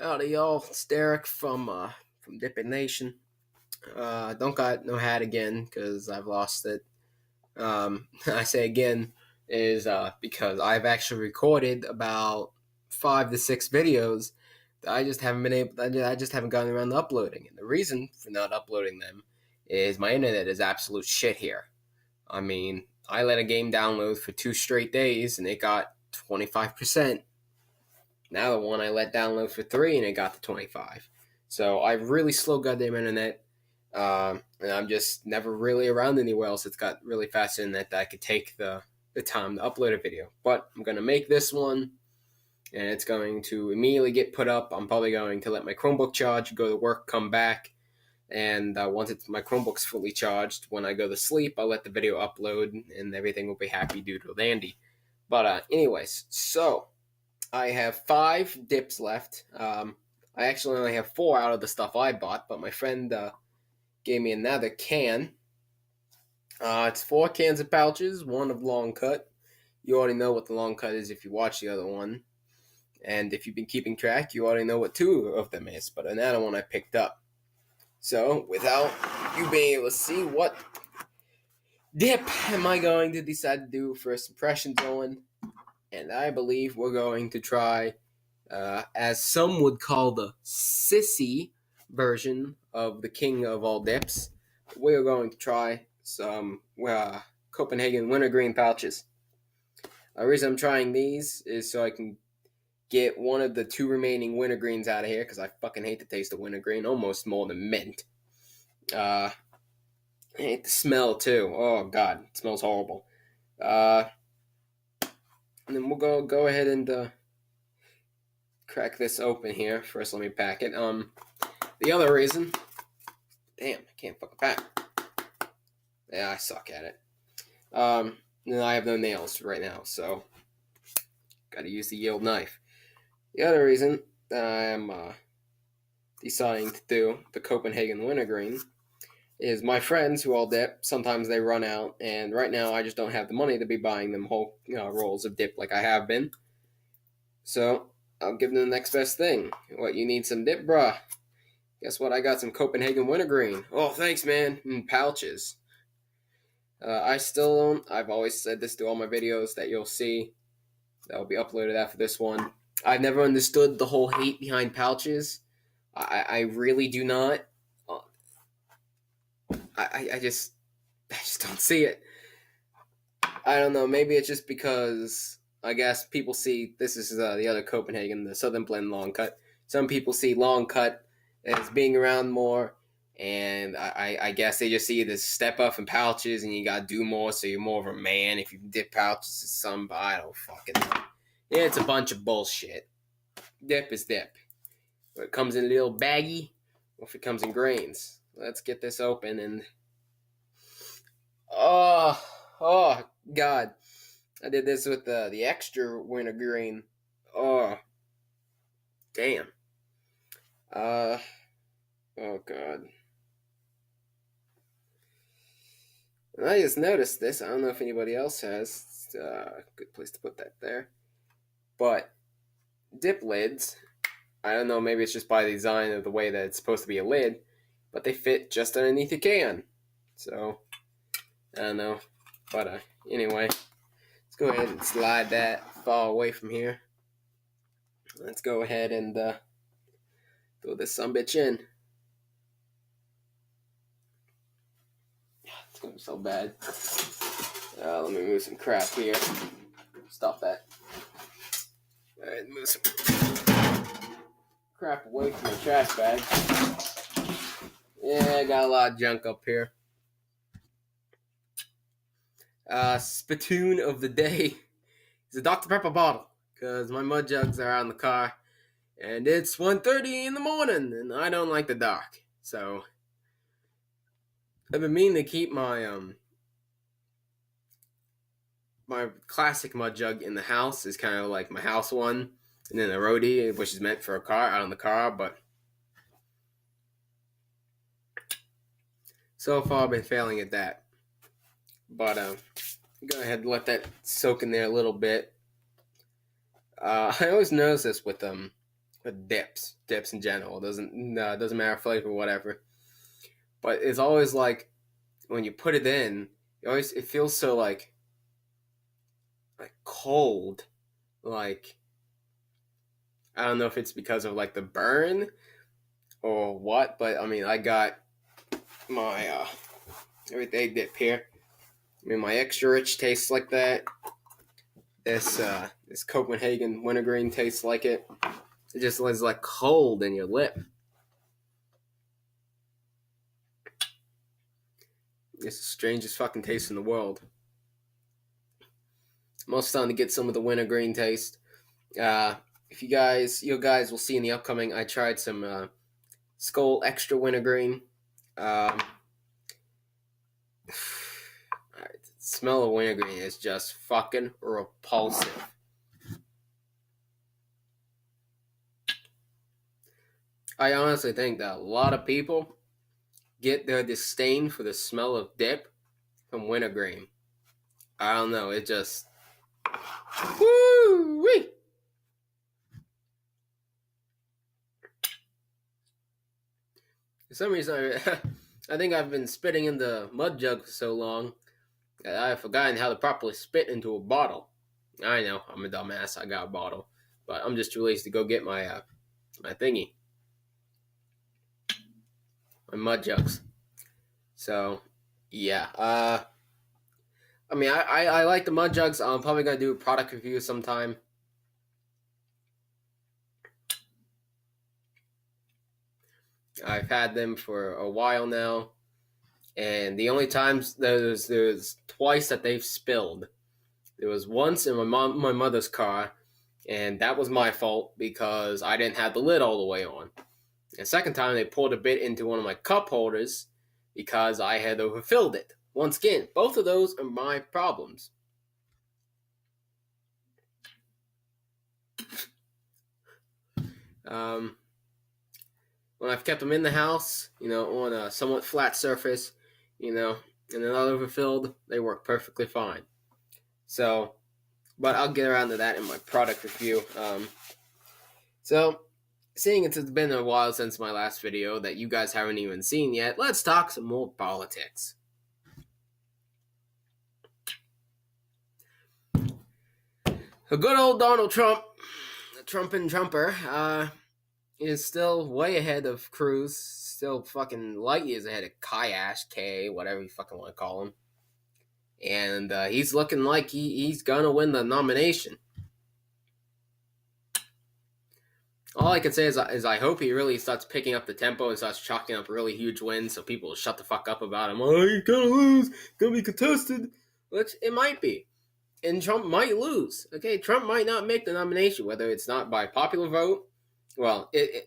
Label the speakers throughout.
Speaker 1: Howdy, y'all. It's Derek from Dippin' Nation. Don't got no hat again because I've lost it. I say again is because I've actually recorded about 5 to 6 videos that I just haven't been able. I just haven't gotten around to uploading, and the reason for not uploading them is my internet is absolute shit here. I mean, I let a game download for 2 straight days and it got 25%. Now the one I let download for 3 and it got to 25. So I really slow goddamn internet. And I'm just never really around anywhere else that's got really fast internet that I could take the time to upload a video. But I'm going to make this one and it's going to immediately get put up. I'm probably going to let my Chromebook charge, go to work, come back. And once my Chromebook's fully charged, when I go to sleep, I'll let the video upload and everything will be happy doodle dandy. But anyways, so I have 5 dips left. I actually only have 4 out of the stuff I bought, but my friend gave me another can. It's 4 cans of pouches, 1 of long cut. You already know what the long cut is if you watch the other one. And if you've been keeping track, you already know what 2 of them is, but another one I picked up. So, without you being able to see what dip am I going to decide to do first impressions on, and I believe we're going to try as some would call the sissy version of the king of all dips. We're going to try some Copenhagen Wintergreen pouches. The reason I'm trying these is so I can get one of the 2 remaining wintergreens out of here because I fucking hate the taste of wintergreen, almost more than mint. I hate the smell too. Oh god, it smells horrible. And then we'll go ahead and crack this open here. First, let me pack it. The other reason, damn, I can't fucking pack. Yeah, I suck at it. And I have no nails right now, so gotta use the yield knife. The other reason I'm deciding to do the Copenhagen Wintergreen is my friends who all dip, sometimes they run out, and right now I just don't have the money to be buying them whole rolls of dip like I have been. So I'll give them the next best thing. What, you need some dip, bruh? Guess what? I got some Copenhagen Wintergreen. Oh, thanks, man. In pouches. I still don't. I've always said this to all my videos that you'll see that will be uploaded after this one. I've never understood the whole hate behind pouches. I really do not. I just don't see it. I don't know. Maybe it's just because I guess people see this is the other Copenhagen, the Southern Blend long cut. Some people see long cut as being around more, and I guess they just see it as step up in pouches, and you gotta do more, so you're more of a man if you dip pouches to some. But I don't fucking know. Yeah, it's a bunch of bullshit. Dip is dip. If it comes in a little baggy, or if it comes in grains. Let's get this open and oh god. I did this with the extra wintergreen. Oh damn. Oh god. And I just noticed this. I don't know if anybody else has. It's a good place to put that there. But dip lids, I don't know, maybe it's just by design of the way that it's supposed to be a lid, but they fit just underneath the can. So, I don't know. But anyway, let's go ahead and slide that far away from here. Let's go ahead and throw this sumbitch in. It's gonna be so bad. Let me move some crap here. Stop that. Alright, move some crap away from my trash bag. Yeah, I got a lot of junk up here. Spittoon of the day is a Dr. Pepper bottle, because my mud jugs are out in the car, and it's 1:30 in the morning, and I don't like the dark. So, I've been meaning to keep my my classic mud jug in the house is kind of like my house one, and then a roadie, which is meant for a car, out in the car, but so far I've been failing at that. But go ahead and let that soak in there a little bit. I always notice this with with dips in general. Doesn't matter flavor, whatever. But it's always like when you put it in, it feels so like cold. Like I don't know if it's because of like the burn or what, but I mean I got my everyday dip here. I mean my extra rich tastes like that. This Copenhagen Wintergreen tastes like it. It just was like cold in your lip. It's the strangest fucking taste in the world. I'm also starting to get some of the wintergreen taste. If you guys will see in the upcoming, I tried some Skull Extra Wintergreen. Um, the smell of wintergreen is just fucking repulsive. I honestly think that a lot of people get their disdain for the smell of dip from wintergreen. I don't know, it just woo-wee. For some reason, I think I've been spitting in the mud jug for so long that I've forgotten how to properly spit into a bottle. I know, I'm a dumbass. I got a bottle, but I'm just too lazy to go get my thingy, my mud jugs. So, yeah. I mean, I like the mud jugs. I'm probably gonna do a product review sometime. I've had them for a while now, and the only times there's twice that they've spilled. There was once in my mother's car, and that was my fault because I didn't have the lid all the way on. The second time they poured a bit into one of my cup holders because I had overfilled it. Once again, both of those are my problems. Um, when I've kept them in the house, on a somewhat flat surface, and they're not overfilled, they work perfectly fine. So, but I'll get around to that in my product review. So, seeing it's been a while since my last video that you guys haven't even seen yet, let's talk some more politics. A good old Donald Trump, the Trumpin' Trumper, is still way ahead of Cruz, still fucking light years ahead of K, whatever you fucking want to call him. And he's looking like he's gonna win the nomination. All I can say is I hope he really starts picking up the tempo and starts chalking up really huge wins so people will shut the fuck up about him. Oh, he's gonna lose, it's gonna be contested. Which it might be. And Trump might lose. Okay, Trump might not make the nomination, whether it's not by popular vote. Well, I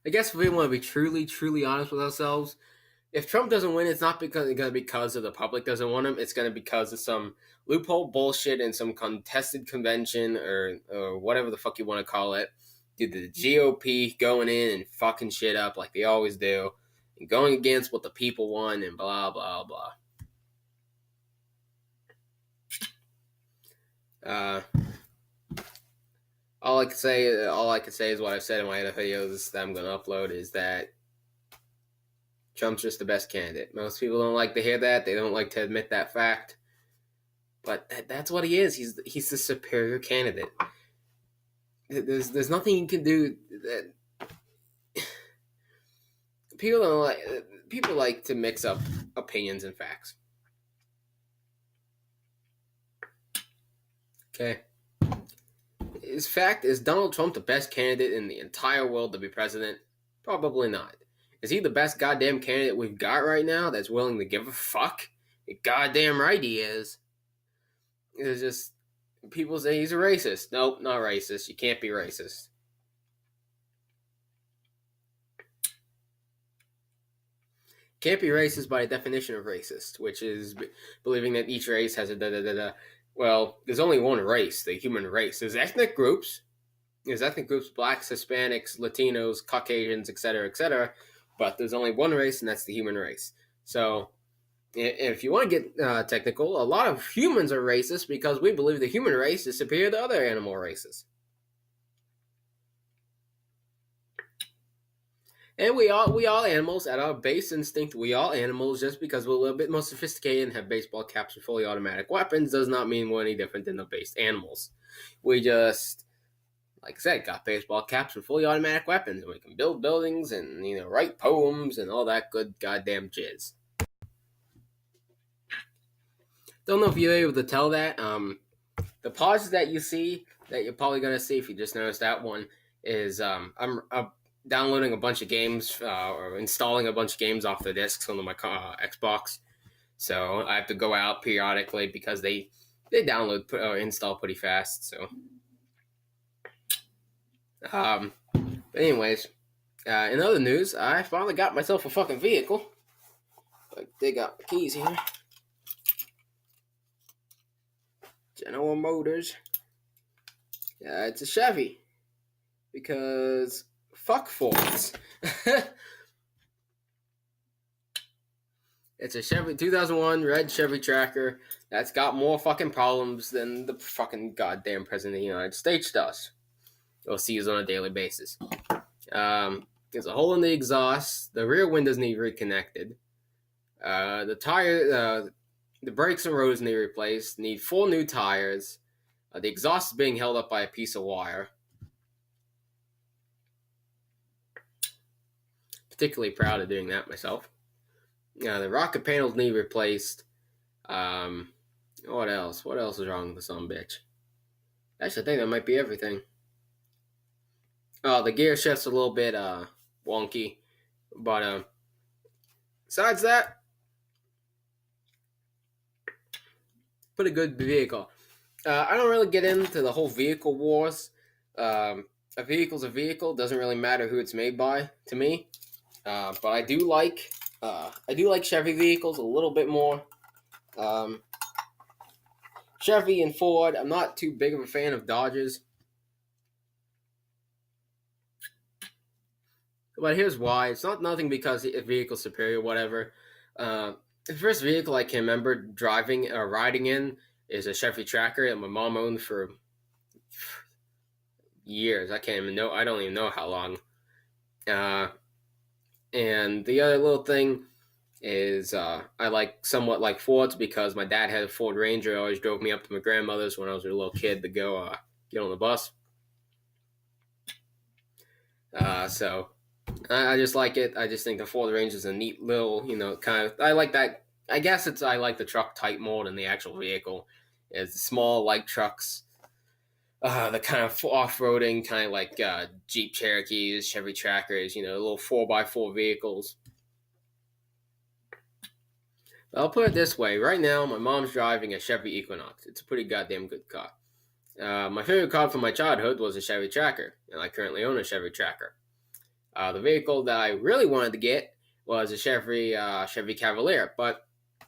Speaker 1: guess if we want to be truly honest with ourselves, if Trump doesn't win, it's not because of the public doesn't want him. It's going to be because of some loophole bullshit in some contested convention or whatever the fuck you want to call it. Did the GOP going in and fucking shit up like they always do, and going against what the people want and blah blah blah. All I can say is what I've said in my other videos that I'm going to upload is that Trump's just the best candidate. Most people don't like to hear that. They don't like to admit that fact. But that's what he is. He's the superior candidate. There's nothing you can do that people like to mix up opinions and facts. Okay. Is Donald Trump the best candidate in the entire world to be president? Probably not. Is he the best goddamn candidate we've got right now that's willing to give a fuck? Goddamn right he is. It's just people say he's a racist. Nope, not racist. You can't be racist. Can't be racist by definition of racist, which is believing that each race has a da-da-da-da. Well, there's only one race, the human race. There's ethnic groups. There's ethnic groups, blacks, Hispanics, Latinos, Caucasians, etc., etc. But there's only one race, and that's the human race. So, If you want to get technical, a lot of humans are racist because we believe the human race is superior to other animal races. And we all animals at our base instinct, we all animals, just because we're a little bit more sophisticated and have baseball caps and fully automatic weapons does not mean we're any different than the base animals. We just, like I said, got baseball caps and fully automatic weapons, and we can build buildings and write poems and all that good goddamn jizz. Don't know if you're able to tell that. The pause that you see, that you're probably gonna see if you just noticed that one, is I'm downloading a bunch of games or installing a bunch of games off the discs onto my Xbox. So I have to go out periodically because they download or install pretty fast. So, but anyways, in other news, I finally got myself a fucking vehicle. Like, dig out the keys here. General Motors. Yeah, it's a Chevy. Because fuck Fords. It's a Chevy 2001 red Chevy Tracker that's got more fucking problems than the fucking goddamn president of the United States does. Or sees on a daily basis. There's a hole in the exhaust. The rear windows need reconnected. The brakes and rotors need replaced. Need 4 new tires. The exhaust is being held up by a piece of wire. Particularly proud of doing that myself. The rocket panels need replaced. What else? What else is wrong with the son of a bitch? Actually, I think that might be everything. The gear shift's a little bit wonky, but besides that, pretty good vehicle. I don't really get into the whole vehicle wars. A vehicle's a vehicle. Doesn't really matter who it's made by to me. But I do like Chevy vehicles a little bit more. Chevy and Ford. I'm not too big of a fan of Dodges. But here's why. It's not nothing because the vehicle's superior, whatever. The first vehicle I can remember driving or riding in is a Chevy Tracker that my mom owned for years. I can't even know. I don't even know how long. And the other little thing is I somewhat like Fords because my dad had a Ford Ranger. He always drove me up to my grandmother's when I was a little kid to go get on the bus. So I just like it. I just think the Ford Ranger is a neat little, kind of. I like that. I guess I like the truck type more than the actual vehicle. It's small, light trucks. The kind of off-roading, kind of like Jeep Cherokees, Chevy Trackers, little 4x4 vehicles. I'll put it this way. Right now, my mom's driving a Chevy Equinox. It's a pretty goddamn good car. My favorite car from my childhood was a Chevy Tracker, and I currently own a Chevy Tracker. The vehicle that I really wanted to get was a Chevy Cavalier, but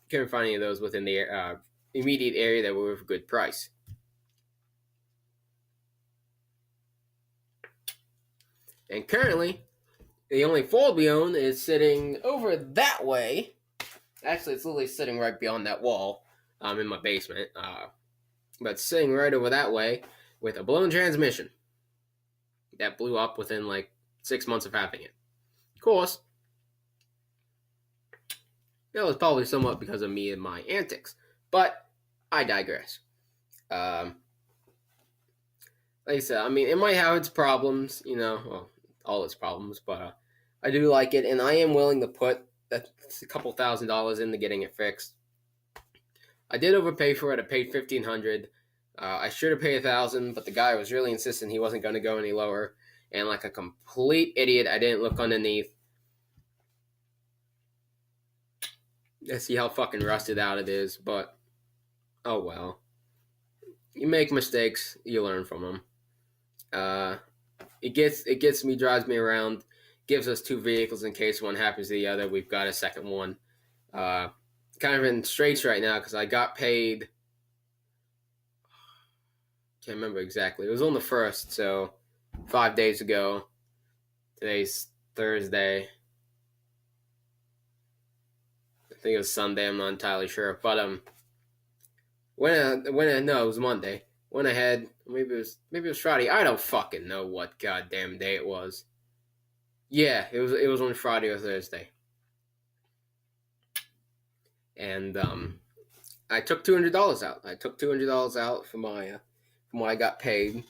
Speaker 1: couldn't find any of those within the immediate area that were of a good price. And currently, the only Ford we own is sitting over that way. Actually, it's literally sitting right beyond that wall in my basement. But sitting right over that way with a blown transmission that blew up within like 6 months of having it. Of course, that was probably somewhat because of me and my antics. But I digress. Like I said, I mean, it might have its problems, all its problems, but I do like it, and I am willing to put a couple $1,000s into getting it fixed. I did overpay for it. I paid $1,500. I should have paid $1,000, but the guy was really insistent he wasn't going to go any lower. And like a complete idiot, I didn't look underneath. Let's see how fucking rusted out it is, but oh well. You make mistakes, you learn from them. It gets me, drives me around, gives us 2 vehicles in case one happens to the other. We've got a second one. Kind of in straits right now because I got paid. Can't remember exactly. It was on the 1st, so 5 days ago. Today's Thursday. think it was Sunday. I'm not entirely sure, but no, it was Monday. Went ahead. Maybe it was Friday. I don't fucking know what goddamn day it was. Yeah, it was on Friday or Thursday, and I took $200 out. I took $200 out from what I got paid,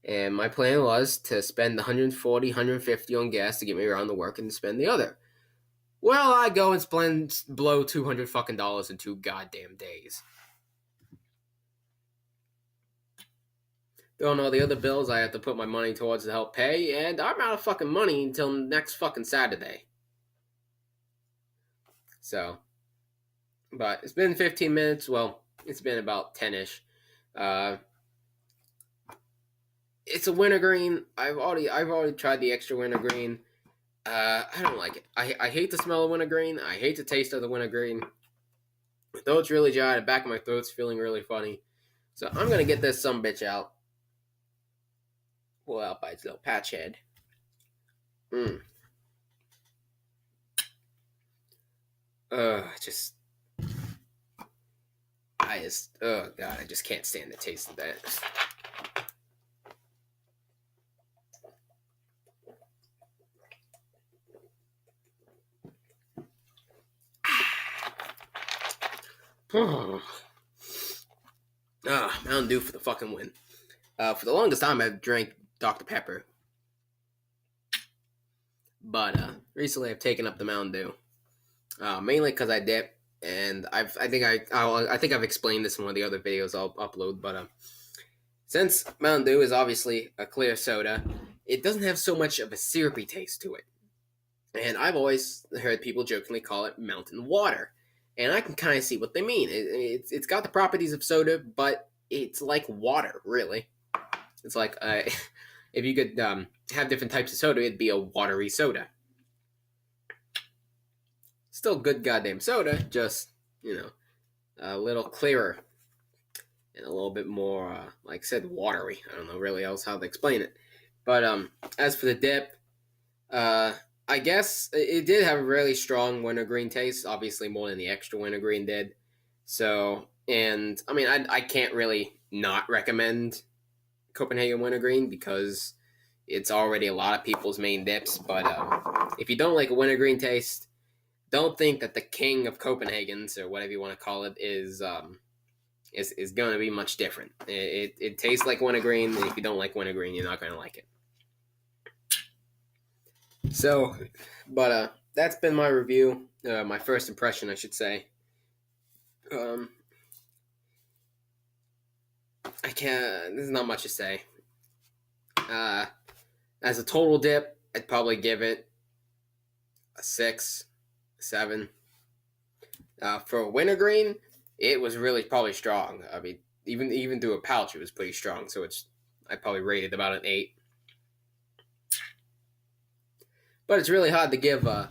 Speaker 1: and my plan was to spend 140, 150 on gas to get me around to work, and spend the other. Well, I go and blow $200 fucking dollars in 2 goddamn days. Don't know the other bills I have to put my money towards to help pay, and I'm out of fucking money until next fucking Saturday. So, but it's been 15 minutes. Well, it's been about 10ish. It's a wintergreen. I've already tried the extra wintergreen. I don't like it. I hate the smell of wintergreen. I hate the taste of the wintergreen. My throat's really dry. The back of my throat's feeling really funny. So I'm gonna get this sumbitch out. Pull out by its little patch head. Oh god, I just can't stand the taste of that. Mountain Dew for the fucking win. For the longest time, I've drank Dr. Pepper, but recently I've taken up the Mountain Dew, mainly because I dip, and I think I've explained this in one of the other videos I'll upload. But since Mountain Dew is obviously a clear soda, it doesn't have so much of a syrupy taste to it, and I've always heard people jokingly call it mountain water. And I can kind of see what they mean. It's got the properties of soda, but it's like water, really. It's like if you could have different types of soda, it'd be a watery soda. Still good goddamn soda, just, a little clearer and a little bit more, like I said, watery. I don't know really else how to explain it. But as for the dip, I guess it did have a really strong wintergreen taste, obviously more than the extra wintergreen did. So, and I mean, I can't really not recommend Copenhagen Wintergreen because it's already a lot of people's main dips. But if you don't like a wintergreen taste, don't think that the king of Copenhagen's, or whatever you want to call it, is going to be much different. It tastes like wintergreen, and if you don't like wintergreen, you're not going to like it. So, but that's been my review, my first impression, I should say. I can't. There's not much to say. As a total dip, I'd probably give it a 6, 7. For a wintergreen, it was really probably strong. I mean, even through a pouch, it was pretty strong. So I probably rated about an 8. But it's really hard to give a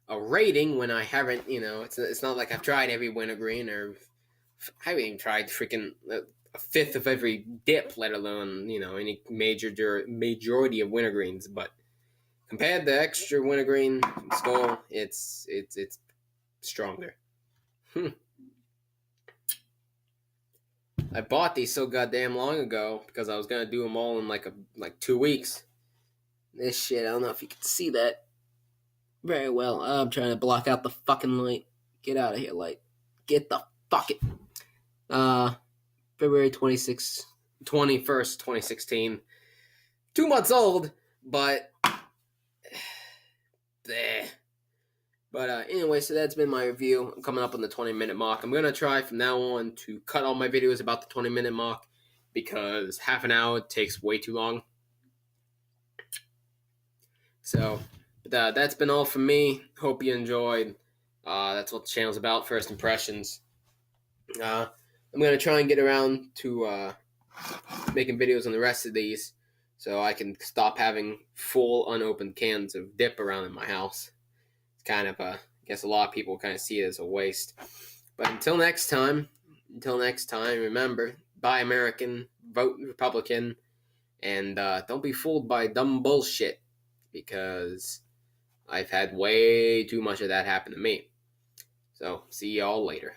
Speaker 1: rating when I haven't, it's not like I've tried every wintergreen, or I haven't even tried freaking a fifth of every dip, let alone, any majority of wintergreens. But compared to extra wintergreen from Skull, it's stronger. I bought these so goddamn long ago because I was gonna do them all in like 2 weeks. This shit, I don't know if you can see that very well. I'm trying to block out the fucking light. Get out of here, light. Get the fuck it. February 21st, 2016. 2 months old, but bleh. But anyway, so that's been my review. I'm coming up on the 20-minute mark. I'm going to try from now on to cut all my videos about the 20-minute mark because half an hour takes way too long. So, that's been all from me. Hope you enjoyed. That's what the channel's about, first impressions. I'm going to try and get around to making videos on the rest of these so I can stop having full unopened cans of dip around in my house. It's kind of, I guess a lot of people kind of see it as a waste. But until next time, remember, buy American, vote Republican, and don't be fooled by dumb bullshit, because I've had way too much of that happen to me. So see y'all later.